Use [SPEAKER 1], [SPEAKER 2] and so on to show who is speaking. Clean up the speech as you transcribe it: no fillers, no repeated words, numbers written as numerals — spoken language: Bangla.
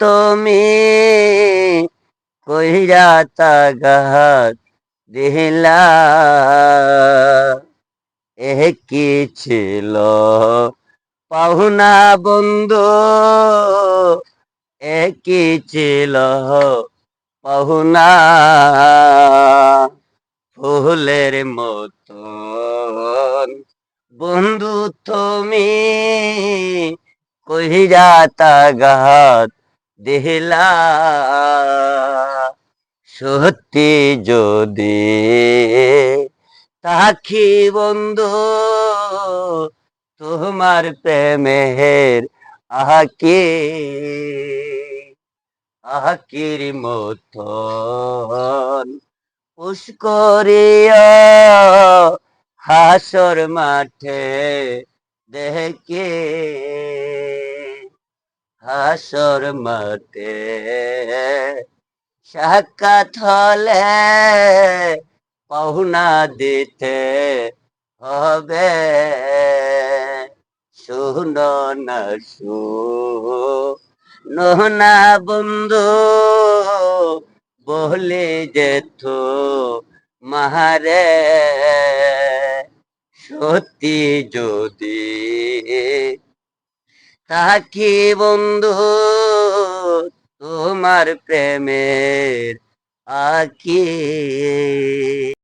[SPEAKER 1] তুমি কইরা তাগাত দিলা, কি ছিল পাহুনা বন্ধু, কি ছিল পাহুনা, ফুলের মতন বন্ধু তুমি কইরা তাগাত দিলা, সত্যি যদি তাকি বন্ধু তোমার প্রেমের আহাকে আহাকির মতন পুষ্করিয়া হাসর মাঠে দেখে, হাসর মাঠে সাক্ষাৎ হলে পাহুনা দিতে হবে, শুনো না শুনো বন্ধু বলে যেত মাহারে, সত্যি যদি তাকি বন্ধু তোমার প্রেমের আকি।